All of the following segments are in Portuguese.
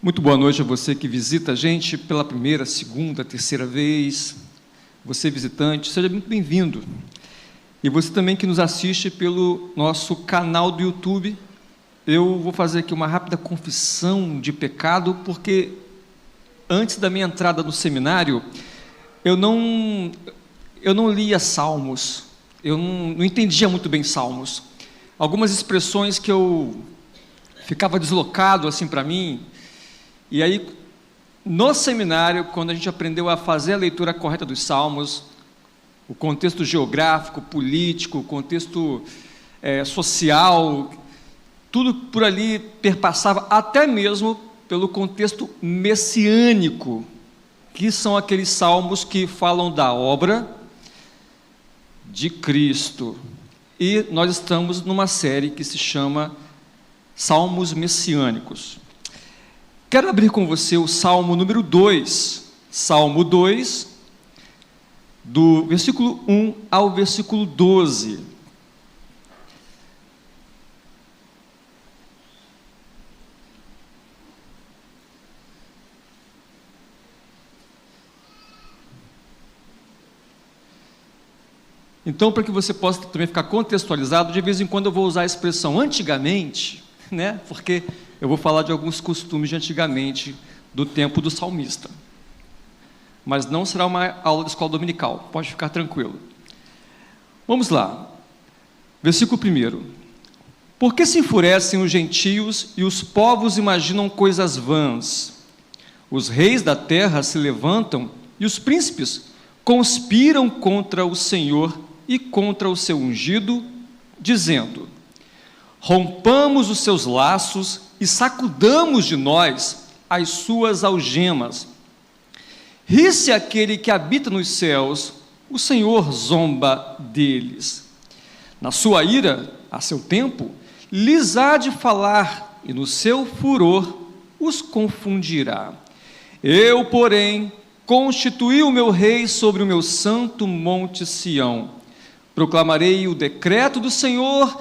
Muito boa noite a você que visita a gente pela primeira, segunda, terceira vez. Você visitante, seja muito bem-vindo. E você também que nos assiste pelo nosso canal do YouTube. Eu vou fazer aqui uma rápida confissão de pecado, porque antes da minha entrada no seminário, eu não lia Salmos, eu não entendia muito bem Salmos. Algumas expressões que eu ficava deslocado assim para mim. E aí, no seminário, quando a gente aprendeu a fazer a leitura correta dos Salmos, o contexto geográfico, político, o contexto social, tudo por ali perpassava, até mesmo pelo contexto messiânico, que são aqueles salmos que falam da obra de Cristo. E nós estamos numa série que se chama Salmos Messiânicos. Quero abrir com você o Salmo número 2, Salmo 2, do versículo 1 ao versículo 12. Então, para que você possa também ficar contextualizado, de vez em quando eu vou usar a expressão antigamente, né? Porque eu vou falar de alguns costumes de antigamente, do tempo do salmista. Mas não será uma aula de escola dominical, pode ficar tranquilo. Vamos lá. Versículo 1. Por que se enfurecem os gentios e os povos imaginam coisas vãs? Os reis da terra se levantam e os príncipes conspiram contra o Senhor e contra o seu ungido, dizendo: rompamos os seus laços e sacudamos de nós as suas algemas. Ri-se aquele que habita nos céus, o Senhor zomba deles. Na sua ira, a seu tempo, lhes há de falar, e no seu furor os confundirá. Eu, porém, constituí o meu rei sobre o meu santo monte Sião. Proclamarei o decreto do Senhor.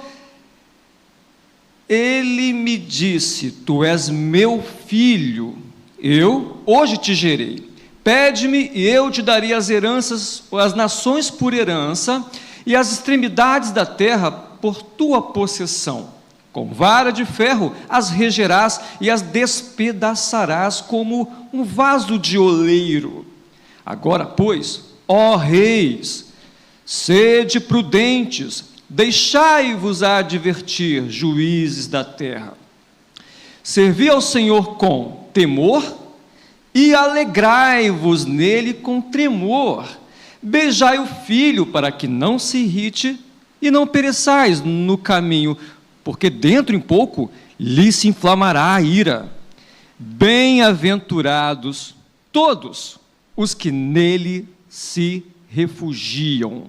Ele me disse: tu és meu filho, eu hoje te gerei. Pede-me e eu te darei as heranças, as nações por herança, e as extremidades da terra por tua possessão. Com vara de ferro as regerás e as despedaçarás como um vaso de oleiro. Agora, pois, ó reis, sede prudentes, deixai-vos advertir, juízes da terra. Servi ao Senhor com temor e alegrai-vos nele com tremor. Beijai o filho para que não se irrite e não pereçais no caminho, porque dentro em pouco lhe se inflamará a ira. Bem-aventurados todos os que nele se refugiam.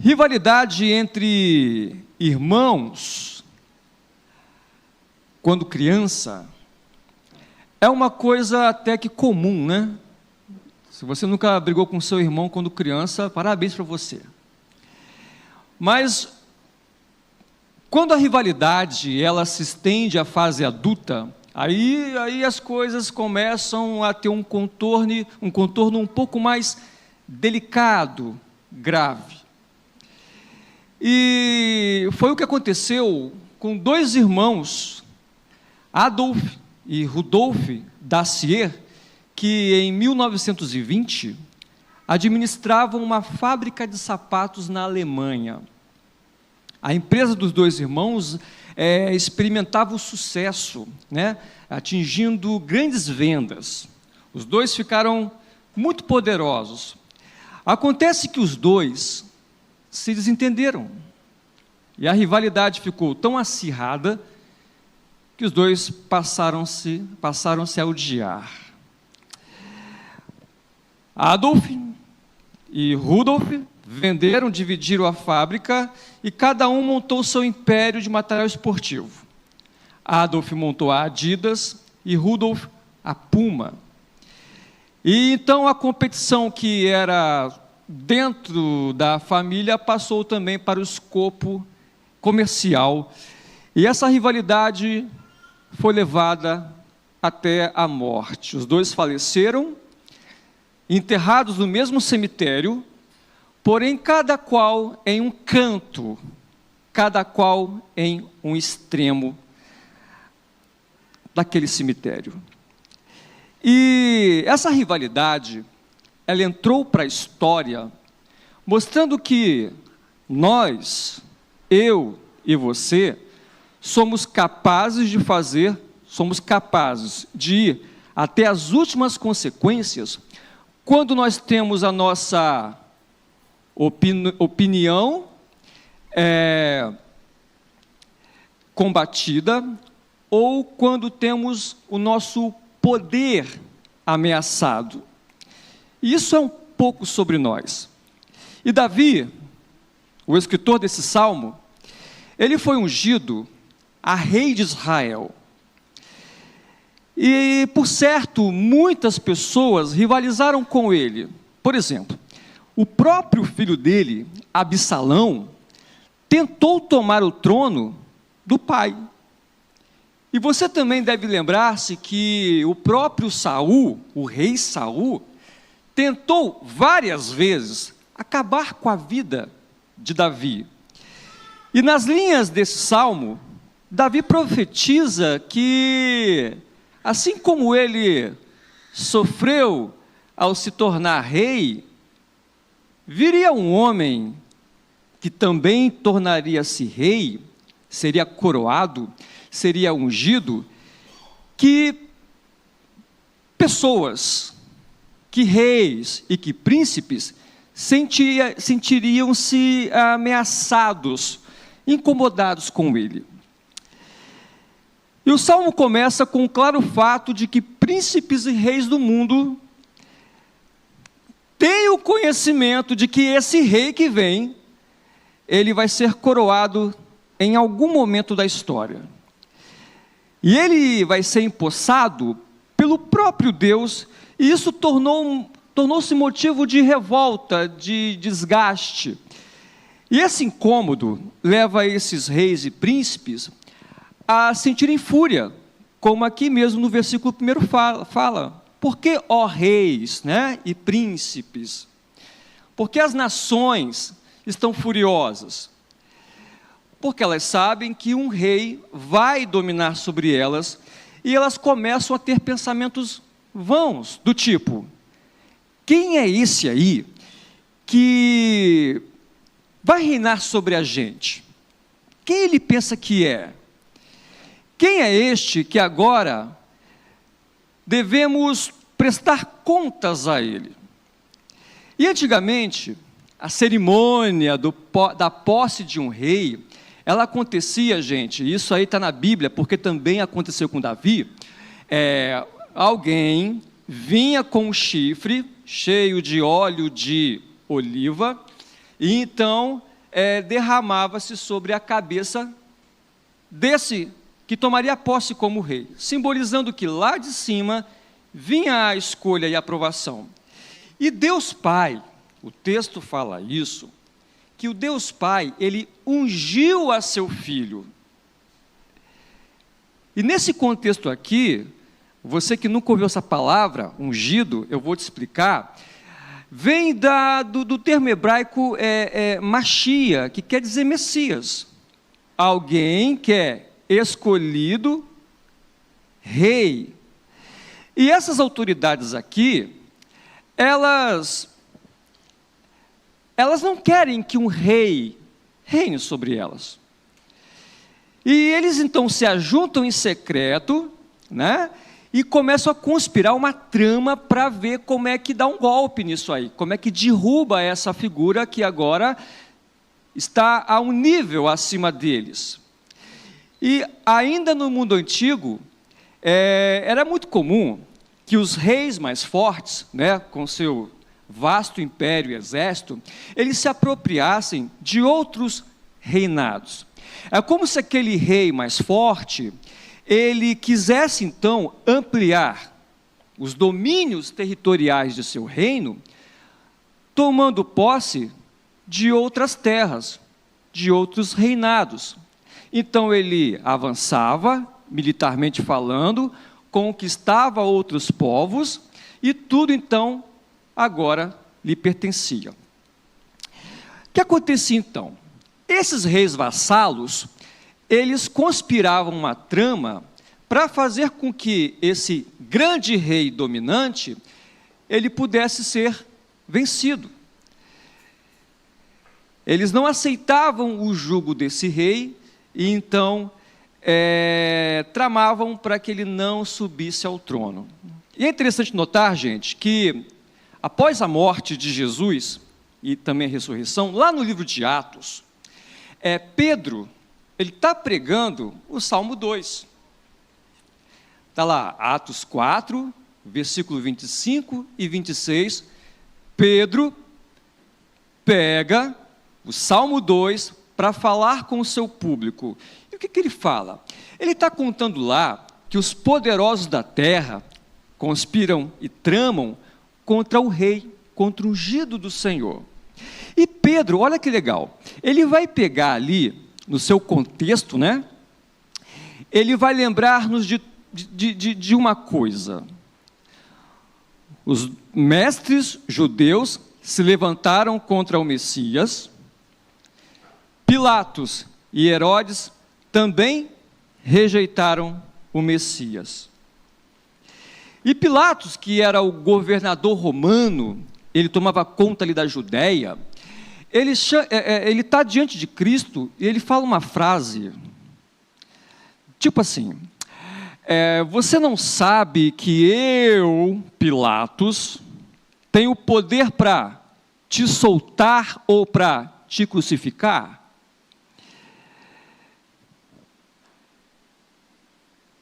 Rivalidade entre irmãos, quando criança, é uma coisa até que comum, né? Se você nunca brigou com seu irmão quando criança, parabéns para você. Mas, quando a rivalidade ela se estende à fase adulta, aí as coisas começam a ter um contorno um pouco mais delicado, grave. E foi o que aconteceu com dois irmãos, Adolf e Rudolf Dacier, que em 1920 administravam uma fábrica de sapatos na Alemanha. A empresa dos dois irmãos experimentava o sucesso, né, atingindo grandes vendas. Os dois ficaram muito poderosos. Acontece que os dois se desentenderam, e a rivalidade ficou tão acirrada que os dois passaram-se a odiar. Adolf e Rudolf dividiram a fábrica e cada um montou seu império de material esportivo. Adolf montou a Adidas e Rudolf a Puma. E então a competição que era dentro da família passou também para o escopo comercial. E essa rivalidade foi levada até a morte. Os dois faleceram, enterrados no mesmo cemitério, porém cada qual em um canto, cada qual em um extremo daquele cemitério. E essa rivalidade, ela entrou para a história, mostrando que nós, eu e você, somos capazes de ir até as últimas consequências, quando nós temos a nossa opinião combatida, ou quando temos o nosso poder ameaçado. E isso é um pouco sobre nós. E Davi, o escritor desse salmo, ele foi ungido a rei de Israel. E, por certo, muitas pessoas rivalizaram com ele. Por exemplo, o próprio filho dele, Absalão, tentou tomar o trono do pai. E você também deve lembrar-se que o próprio Saul, o rei Saul, tentou várias vezes acabar com a vida de Davi. E nas linhas desse salmo, Davi profetiza que, assim como ele sofreu ao se tornar rei, viria um homem que também tornaria-se rei, seria coroado, seria ungido, que pessoas, que reis e que príncipes sentiriam-se ameaçados, incomodados com ele. E o salmo começa com o claro fato de que príncipes e reis do mundo têm o conhecimento de que esse rei que vem, ele vai ser coroado em algum momento da história. E ele vai ser empossado pelo próprio Deus, e isso tornou-se motivo de revolta, de desgaste. E esse incômodo leva esses reis e príncipes a sentirem fúria, como aqui mesmo no versículo 1 fala. Por que, ó reis, e príncipes? Porque as nações estão furiosas? Porque elas sabem que um rei vai dominar sobre elas, e elas começam a ter pensamentos vãos, do tipo: quem é esse aí que vai reinar sobre a gente? Quem ele pensa que é? Quem é este que agora devemos prestar contas a ele? E antigamente, a cerimônia da posse de um rei, ela acontecia, gente, isso aí está na Bíblia, porque também aconteceu com Davi. Alguém vinha com um chifre cheio de óleo de oliva, e então derramava-se sobre a cabeça desse que tomaria posse como rei, simbolizando que lá de cima vinha a escolha e a aprovação. E Deus Pai, o texto fala isso, que o Deus Pai, ele ungiu a seu filho. E nesse contexto aqui, você que nunca ouviu essa palavra, ungido, eu vou te explicar, vem do termo hebraico Machia, que quer dizer Messias. Alguém que é escolhido, rei. E essas autoridades aqui, elas não querem que um rei reine sobre elas. E eles então se ajuntam em secreto, e começam a conspirar uma trama para ver como é que dá um golpe nisso aí, como é que derruba essa figura que agora está a um nível acima deles. E ainda no mundo antigo, era muito comum que os reis mais fortes, com seu vasto império e exército, eles se apropriassem de outros reinados. É como se aquele rei mais forte, ele quisesse então ampliar os domínios territoriais de seu reino, tomando posse de outras terras, de outros reinados. Então ele avançava militarmente falando, conquistava outros povos, e tudo então agora lhe pertencia. O que acontecia então? Esses reis vassalos, eles conspiravam uma trama para fazer com que esse grande rei dominante, ele pudesse ser vencido. Eles não aceitavam o jugo desse rei, e então tramavam para que ele não subisse ao trono. E é interessante notar, gente, que após a morte de Jesus, e também a ressurreição, lá no livro de Atos, Pedro, ele está pregando o Salmo 2. Está lá, Atos 4, versículo 25 e 26, Pedro pega o Salmo 2 para falar com o seu público. E o que ele fala? Ele está contando lá que os poderosos da terra conspiram e tramam contra o rei, contra o ungido do Senhor. E Pedro, olha que legal, ele vai pegar ali, no seu contexto, né? Ele vai lembrar-nos de uma coisa. Os mestres judeus se levantaram contra o Messias, Pilatos e Herodes também rejeitaram o Messias. E Pilatos, que era o governador romano, ele tomava conta ali da Judéia, ele está diante de Cristo e ele fala uma frase, tipo assim, você não sabe que eu, Pilatos, tenho poder para te soltar ou para te crucificar?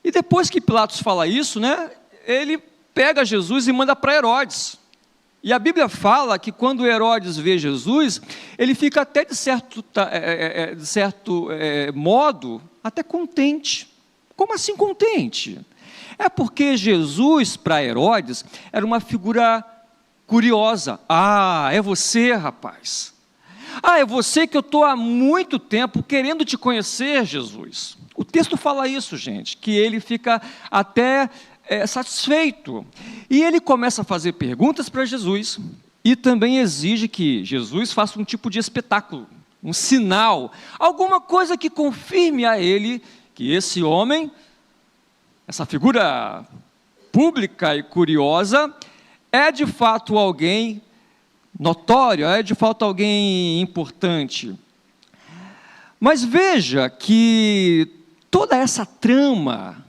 E depois que Pilatos fala isso, né, ele pega Jesus e manda para Herodes. E a Bíblia fala que quando Herodes vê Jesus, ele fica até de certo modo, até contente. Como assim contente? É porque Jesus, para Herodes, era uma figura curiosa. Ah, é você, rapaz. Ah, é você que eu estou há muito tempo querendo te conhecer, Jesus. O texto fala isso, gente, que ele fica até satisfeito. E ele começa a fazer perguntas para Jesus e também exige que Jesus faça um tipo de espetáculo, um sinal, alguma coisa que confirme a ele que esse homem, essa figura pública e curiosa, é de fato alguém notório, é de fato alguém importante. Mas veja que toda essa trama,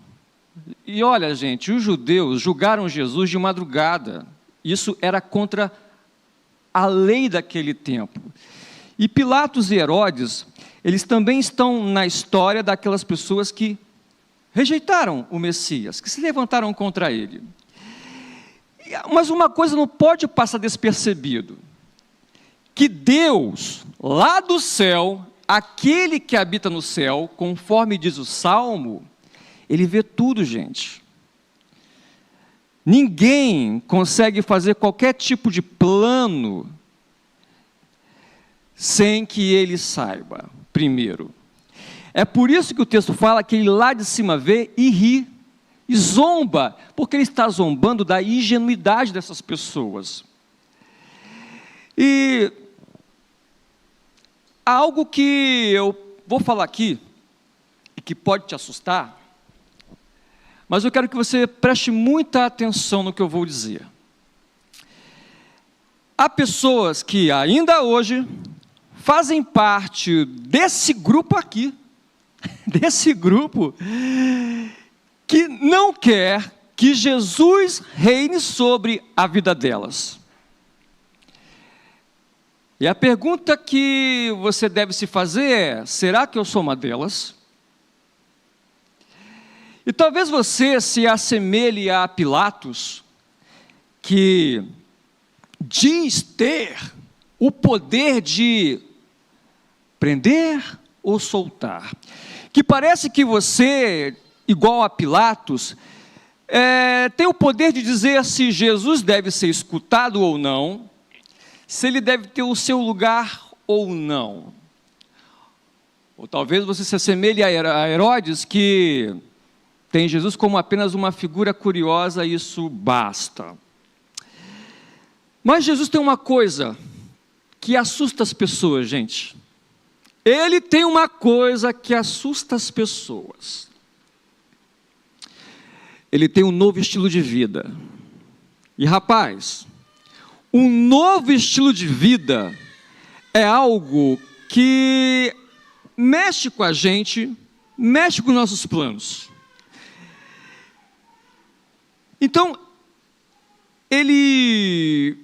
e olha, gente, os judeus julgaram Jesus de madrugada, isso era contra a lei daquele tempo. E Pilatos e Herodes, eles também estão na história daquelas pessoas que rejeitaram o Messias, que se levantaram contra ele. Mas uma coisa não pode passar despercebido, que Deus, lá do céu, aquele que habita no céu, conforme diz o Salmo, ele vê tudo, gente. Ninguém consegue fazer qualquer tipo de plano sem que ele saiba, primeiro. É por isso que o texto fala que ele lá de cima vê e ri, e zomba, porque ele está zombando da ingenuidade dessas pessoas. E há algo que eu vou falar aqui, e que pode te assustar, mas eu quero que você preste muita atenção no que eu vou dizer. Há pessoas que ainda hoje fazem parte desse grupo aqui, desse grupo, que não quer que Jesus reine sobre a vida delas. E a pergunta que você deve se fazer é: será que eu sou uma delas? E talvez você se assemelhe a Pilatos, que diz ter o poder de prender ou soltar. Que parece que você, igual a Pilatos, tem o poder de dizer se Jesus deve ser escutado ou não, se ele deve ter o seu lugar ou não. Ou talvez você se assemelhe a Herodes, que tem Jesus como apenas uma figura curiosa, isso basta. Mas Jesus tem uma coisa que assusta as pessoas, gente. Ele tem uma coisa que assusta as pessoas. Ele tem um novo estilo de vida. E rapaz, um novo estilo de vida é algo que mexe com a gente, mexe com os nossos planos. Então, ele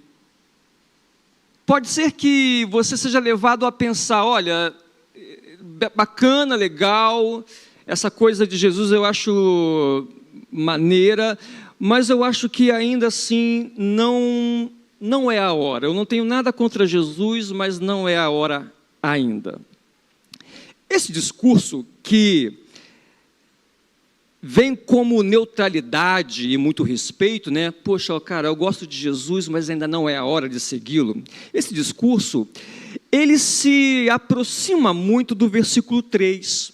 pode ser que você seja levado a pensar, olha, bacana, legal, essa coisa de Jesus eu acho maneira, mas eu acho que ainda assim não é a hora. Eu não tenho nada contra Jesus, mas não é a hora ainda. Esse discurso que vem como neutralidade e muito respeito, né? Poxa, cara, eu gosto de Jesus, mas ainda não é a hora de segui-lo. Esse discurso, ele se aproxima muito do versículo 3,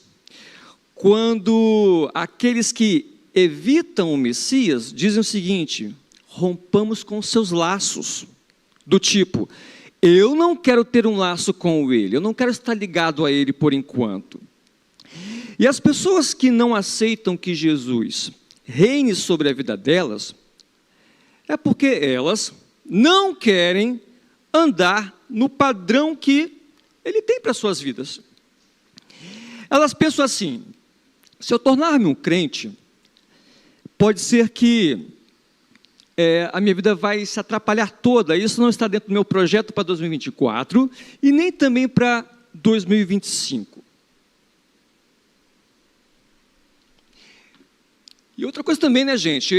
quando aqueles que evitam o Messias dizem o seguinte: rompamos com seus laços, do tipo, eu não quero ter um laço com ele, eu não quero estar ligado a ele por enquanto. E as pessoas que não aceitam que Jesus reine sobre a vida delas, é porque elas não querem andar no padrão que ele tem para as suas vidas. Elas pensam assim: se eu tornar-me um crente, pode ser que a minha vida vai se atrapalhar toda. Isso não está dentro do meu projeto para 2024 e nem também para 2025. E outra coisa também, né, gente,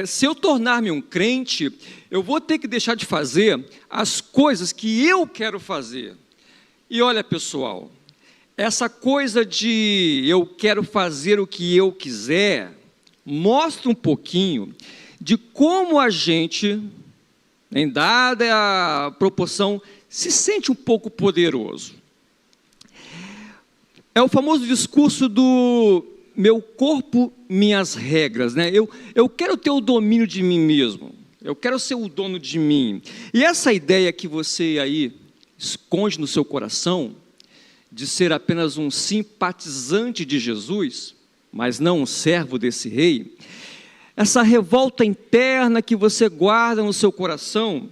se eu tornar-me um crente, eu vou ter que deixar de fazer as coisas que eu quero fazer. E olha, pessoal, essa coisa de eu quero fazer o que eu quiser, mostra um pouquinho de como a gente, em dada a proporção, se sente um pouco poderoso. É o famoso discurso do meu corpo, minhas regras, né? Eu quero ter o domínio de mim mesmo, eu quero ser o dono de mim. E essa ideia que você aí esconde no seu coração, de ser apenas um simpatizante de Jesus, mas não um servo desse rei, essa revolta interna que você guarda no seu coração,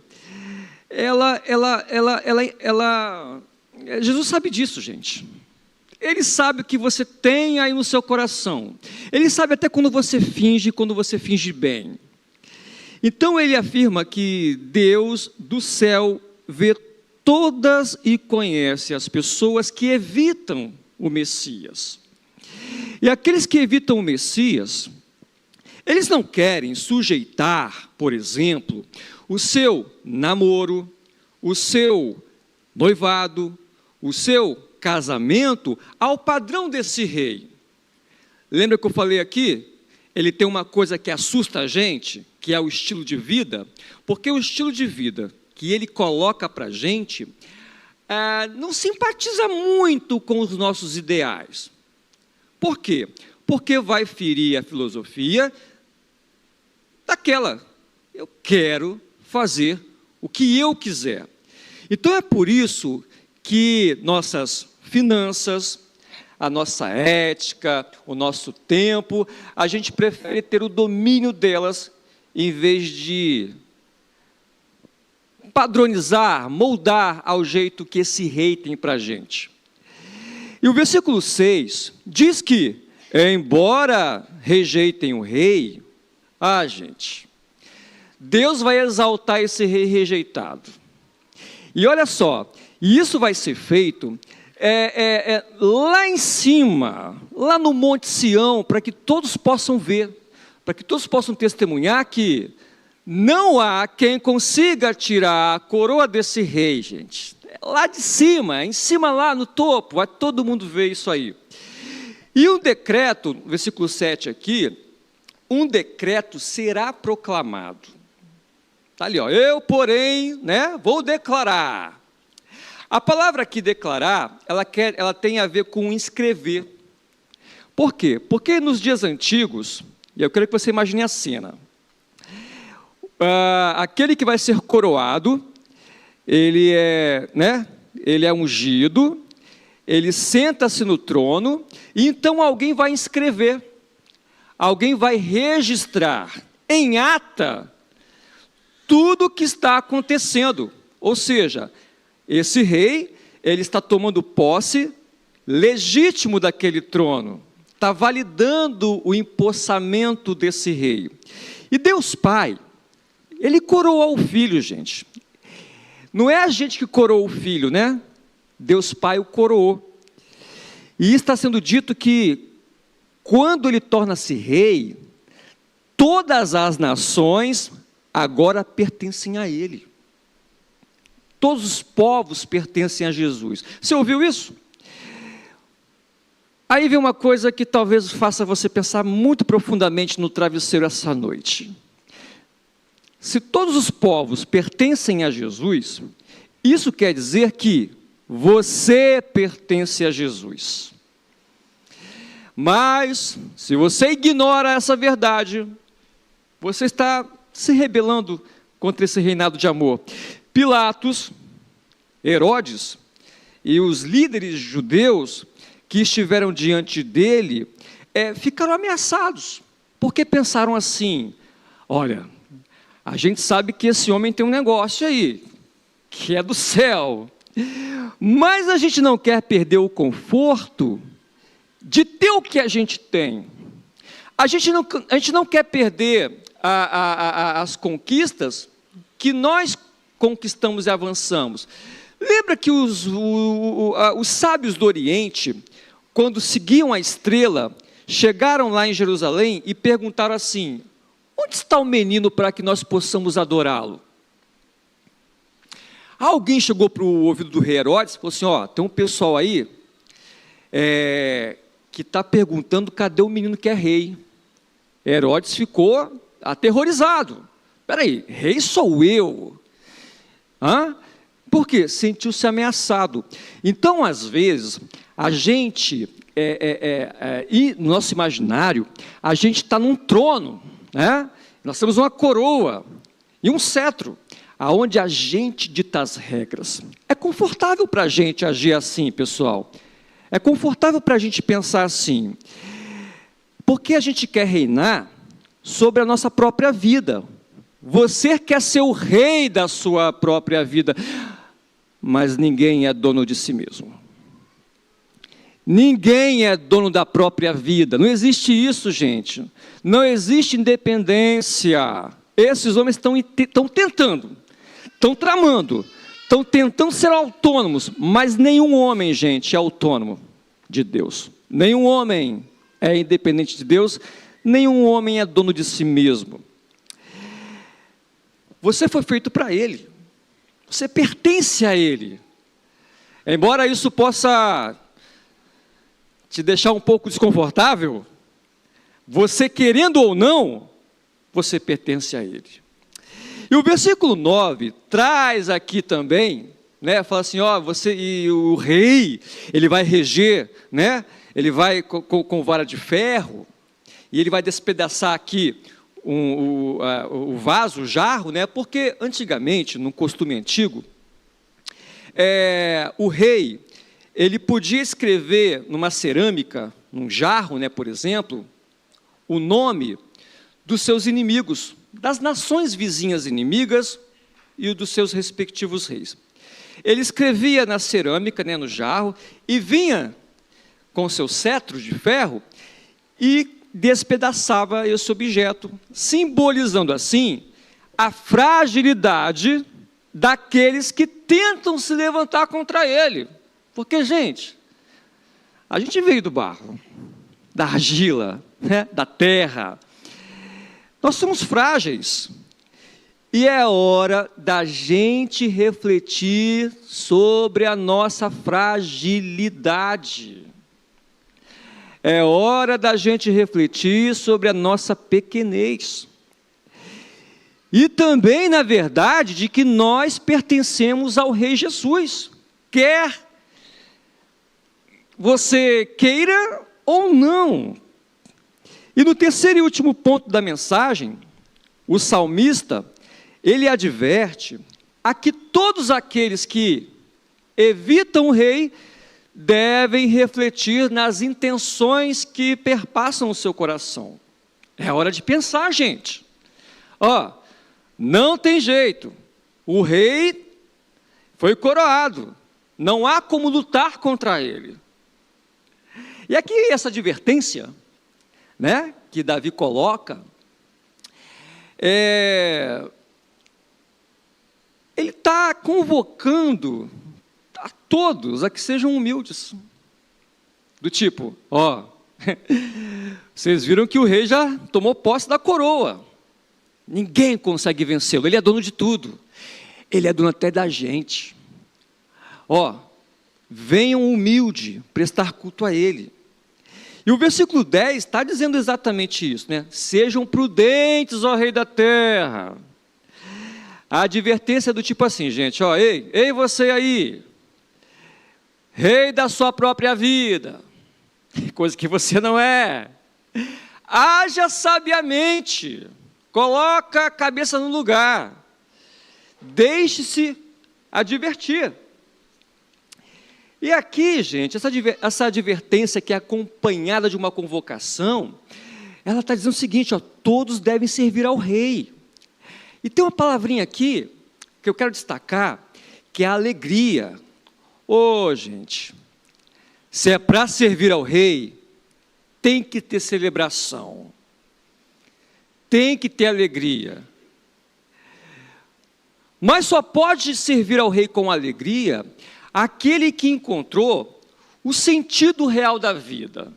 Jesus sabe disso, gente. Ele sabe o que você tem aí no seu coração. Ele sabe até quando você finge bem. Então ele afirma que Deus do céu vê todas e conhece as pessoas que evitam o Messias. E aqueles que evitam o Messias, eles não querem sujeitar, por exemplo, o seu namoro, o seu noivado, o seu casamento ao padrão desse rei. Lembra que eu falei aqui? Ele tem uma coisa que assusta a gente, que é o estilo de vida, porque o estilo de vida que ele coloca para a gente não simpatiza muito com os nossos ideais. Por quê? Porque vai ferir a filosofia daquela, eu quero fazer o que eu quiser. Então é por isso que nossas finanças, a nossa ética, o nosso tempo, a gente prefere ter o domínio delas, em vez de padronizar, moldar ao jeito que esse rei tem para a gente. E o versículo 6 diz que, embora rejeitem o rei, gente, Deus vai exaltar esse rei rejeitado. E olha só, e isso vai ser feito lá em cima, lá no Monte Sião, para que todos possam ver, para que todos possam testemunhar que não há quem consiga tirar a coroa desse rei, gente. Lá de cima, em cima lá no topo, vai todo mundo ver isso aí. E um decreto, versículo 7 aqui, um decreto será proclamado. Está ali, ó, eu, porém, vou declarar. A palavra aqui, declarar, ela tem a ver com escrever. Por quê? Porque nos dias antigos, E eu quero que você imagine a cena. Aquele que vai ser coroado, ele é ungido, ele senta-se no trono, e então alguém vai inscrever, alguém vai registrar em ata tudo o que está acontecendo. Ou seja, esse rei, ele está tomando posse legítimo daquele trono, está validando o empossamento desse rei. E Deus Pai, ele coroou o filho, gente. Não é a gente que coroou o filho, né? Deus Pai o coroou. E está sendo dito que, quando ele torna-se rei, todas as nações agora pertencem a ele. Todos os povos pertencem a Jesus. Você ouviu isso? Aí vem uma coisa que talvez faça você pensar muito profundamente no travesseiro essa noite. Se todos os povos pertencem a Jesus, isso quer dizer que você pertence a Jesus. Mas, se você ignora essa verdade, você está se rebelando contra esse reinado de amor. Pilatos, Herodes e os líderes judeus que estiveram diante dele ficaram ameaçados, porque pensaram assim: olha, a gente sabe que esse homem tem um negócio aí, que é do céu, mas a gente não quer perder o conforto de ter o que a gente tem. A gente não quer perder as conquistas que nós conquistamos e avançamos. Lembra que os sábios do Oriente, quando seguiam a estrela, chegaram lá em Jerusalém e perguntaram assim: onde está o menino para que nós possamos adorá-lo? Alguém chegou para o ouvido do rei Herodes e falou assim: tem um pessoal aí que está perguntando cadê o menino que é rei. Herodes ficou aterrorizado. Espera aí, rei sou eu. Por quê? Sentiu-se ameaçado. Então, às vezes, a gente, e no nosso imaginário, a gente está num trono, né? Nós temos uma coroa e um cetro, aonde a gente dita as regras. É confortável para a gente agir assim, pessoal. É confortável para a gente pensar assim, porque a gente quer reinar sobre a nossa própria vida. Você quer ser o rei da sua própria vida, mas ninguém é dono de si mesmo. Ninguém é dono da própria vida. Não existe isso, gente. Não existe independência. Esses homens estão tentando, estão tramando, estão tentando ser autônomos, mas nenhum homem, gente, é autônomo de Deus. Nenhum homem é independente de Deus, nenhum homem é dono de si mesmo. Você foi feito para Ele, você pertence a Ele. Embora isso possa te deixar um pouco desconfortável, você querendo ou não, você pertence a Ele. E o versículo 9 traz aqui também, né, fala assim, você e o rei, ele vai reger, né, ele vai com vara de ferro, e ele vai despedaçar aqui o vaso, o jarro, né, porque antigamente, no costume antigo, o rei, ele podia escrever numa cerâmica, num jarro, né, por exemplo, o nome dos seus inimigos, das nações vizinhas inimigas e dos seus respectivos reis. Ele escrevia na cerâmica, né, no jarro, e vinha com seu cetro de ferro e despedaçava esse objeto, simbolizando assim a fragilidade daqueles que tentam se levantar contra ele. Porque, gente, a gente veio do barro, da argila, né, da terra. Nós somos frágeis. E é hora da gente refletir sobre a nossa fragilidade. É hora da gente refletir sobre a nossa pequenez. E também, na verdade, de que nós pertencemos ao Rei Jesus. Quer você queira ou não. E no terceiro e último ponto da mensagem, o salmista, ele adverte a que todos aqueles que evitam o rei devem refletir nas intenções que perpassam o seu coração. É hora de pensar, gente. Não tem jeito. O rei foi coroado. Não há como lutar contra ele. E aqui essa advertência, né, que Davi coloca, ele está convocando a todos a que sejam humildes. Do tipo, vocês viram que o rei já tomou posse da coroa. Ninguém consegue vencê-lo, ele é dono de tudo. Ele é dono até da gente. Venham humilde prestar culto a ele. E o versículo 10 está dizendo exatamente isso, né? Sejam prudentes, ó rei da terra. A advertência é do tipo assim, gente, ei você aí, rei da sua própria vida, coisa que você não é. Haja sabiamente, coloca a cabeça no lugar, deixe-se advertir. E aqui, gente, essa advertência que é acompanhada de uma convocação, ela está dizendo o seguinte, todos devem servir ao rei. E tem uma palavrinha aqui, que eu quero destacar, que é a alegria. Gente, se é para servir ao rei, tem que ter celebração, tem que ter alegria. Mas só pode servir ao rei com alegria aquele que encontrou o sentido real da vida.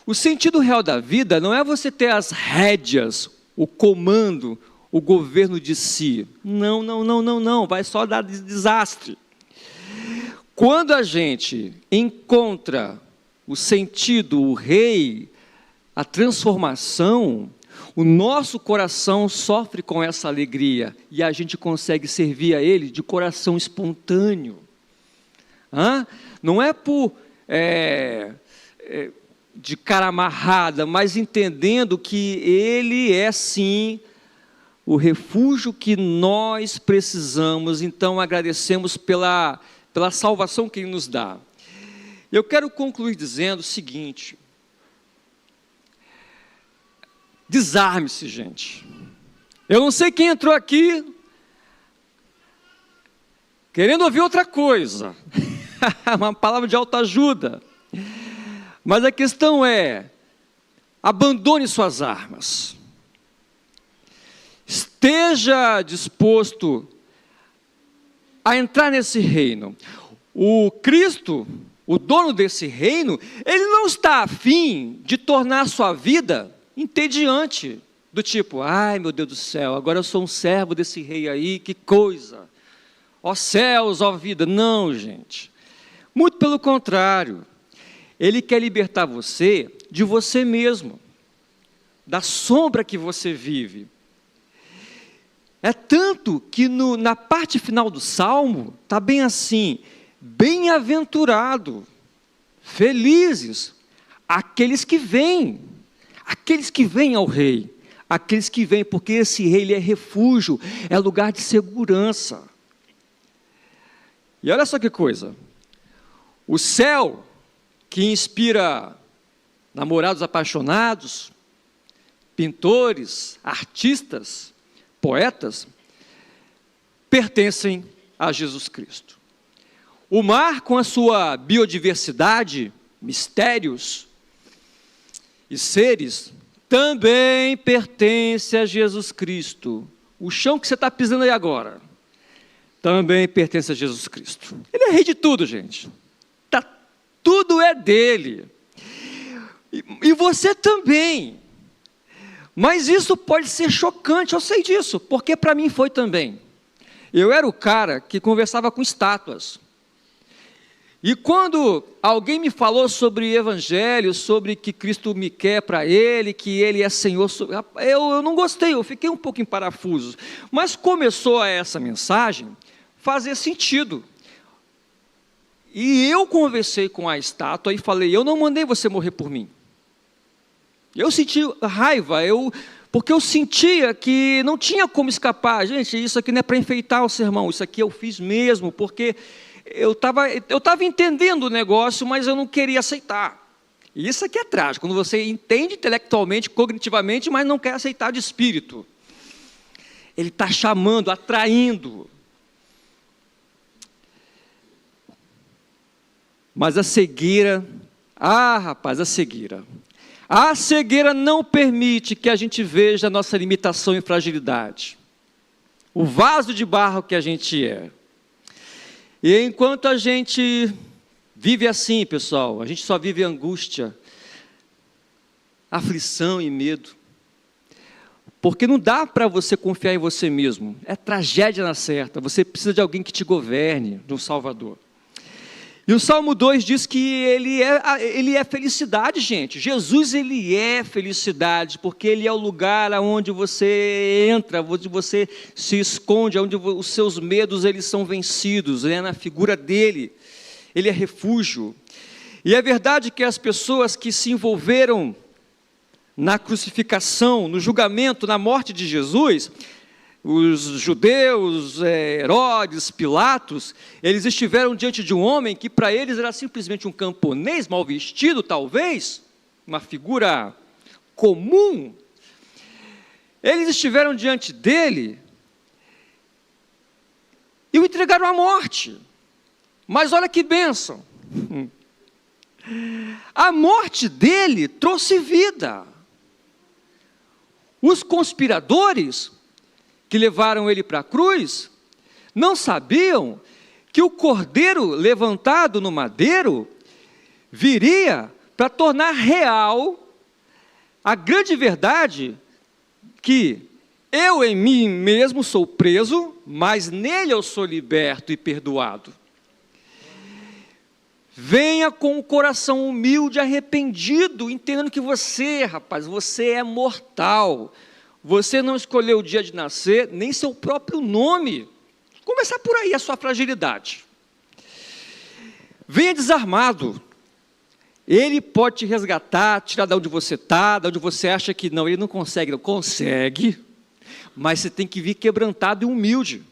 O sentido real da vida não é você ter as rédeas, o comando, o governo de si. Não, vai só dar desastre. Quando a gente encontra o sentido, o rei, a transformação, o nosso coração sofre com essa alegria e a gente consegue servir a ele de coração espontâneo. Não é por de cara amarrada, mas entendendo que ele é sim o refúgio que nós precisamos. Então agradecemos pela salvação que ele nos dá. Eu quero concluir dizendo o seguinte: desarme-se, gente. Eu não sei quem entrou aqui querendo ouvir outra coisa, uma palavra de autoajuda, mas a questão é, abandone suas armas, esteja disposto a entrar nesse reino. O Cristo, o dono desse reino, ele não está afim de tornar a sua vida entediante, do tipo, ai meu Deus do céu, agora eu sou um servo desse rei aí, que coisa, ó céus, ó vida. Não, gente, muito pelo contrário, ele quer libertar você de você mesmo, da sombra que você vive. É tanto que na parte final do Salmo, está bem assim, bem-aventurado, felizes, aqueles que vêm ao rei, aqueles que vêm, porque esse rei ele é refúgio, é lugar de segurança. E olha só que coisa, o céu que inspira namorados apaixonados, pintores, artistas, poetas, pertencem a Jesus Cristo. O mar, com a sua biodiversidade, mistérios e seres, também pertence a Jesus Cristo. O chão que você está pisando aí agora, também pertence a Jesus Cristo. Ele é rei de tudo, gente. Tudo é dele. E você também. Mas isso pode ser chocante, eu sei disso, porque para mim foi também. Eu era o cara que conversava com estátuas. E quando alguém me falou sobre evangelho, sobre que Cristo me quer para ele, que ele é Senhor, eu não gostei, eu fiquei um pouco em parafusos. Mas começou essa mensagem fazer sentido. E eu conversei com a estátua e falei, eu não mandei você morrer por mim. Eu senti raiva, porque eu sentia que não tinha como escapar. Gente, isso aqui não é para enfeitar o sermão, isso aqui eu fiz mesmo, porque eu estava entendendo o negócio, mas eu não queria aceitar. E isso aqui é trágico, quando você entende intelectualmente, cognitivamente, mas não quer aceitar de espírito. Ele está chamando, atraindo. Mas a cegueira, rapaz, a cegueira. A cegueira não permite que a gente veja a nossa limitação e fragilidade. O vaso de barro que a gente é. E enquanto a gente vive assim, pessoal, a gente só vive angústia, aflição e medo. Porque não dá para você confiar em você mesmo. É tragédia na certa. Você precisa de alguém que te governe, de um Salvador. E o Salmo 2 diz que ele é felicidade, gente. Jesus, ele é felicidade, porque ele é o lugar onde você entra, onde você se esconde, onde os seus medos eles são vencidos, é na figura dele. Ele é refúgio. E é verdade que as pessoas que se envolveram na crucificação, no julgamento, na morte de Jesus, os judeus, Herodes, Pilatos, eles estiveram diante de um homem que para eles era simplesmente um camponês mal vestido, talvez, uma figura comum. Eles estiveram diante dele e o entregaram à morte. Mas olha que bênção. A morte dele trouxe vida. Os conspiradores que levaram ele para a cruz, não sabiam que o cordeiro levantado no madeiro viria para tornar real a grande verdade que eu em mim mesmo sou preso, mas nele eu sou liberto e perdoado. Venha com o coração humilde, arrependido, entendendo que você, rapaz, você é mortal. Você não escolheu o dia de nascer, nem seu próprio nome. Começar por aí a sua fragilidade. Venha desarmado. Ele pode te resgatar, tirar de onde você está, de onde você acha que não, ele não consegue. Não consegue, mas você tem que vir quebrantado e humilde.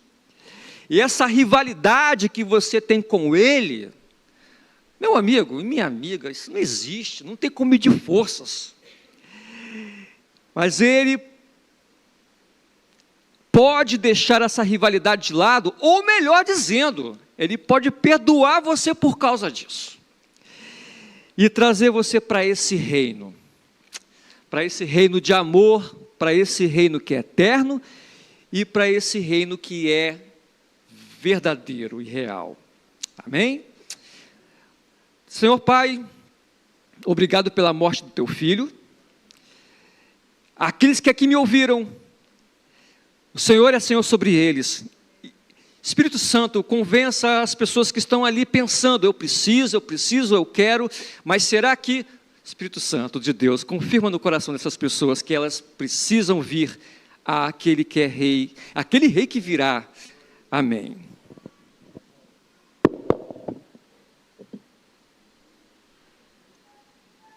E essa rivalidade que você tem com ele, meu amigo e minha amiga, isso não existe, não tem como medir forças. Mas ele pode deixar essa rivalidade de lado, ou melhor dizendo, ele pode perdoar você por causa disso. E trazer você para esse reino de amor, para esse reino que é eterno, e para esse reino que é verdadeiro e real. Amém? Senhor Pai, obrigado pela morte do teu filho. Aqueles que aqui me ouviram, o Senhor é Senhor sobre eles. Espírito Santo, convença as pessoas que estão ali pensando, eu preciso, eu quero, mas será que, Espírito Santo de Deus, confirma no coração dessas pessoas que elas precisam vir àquele que é rei, aquele rei que virá. Amém.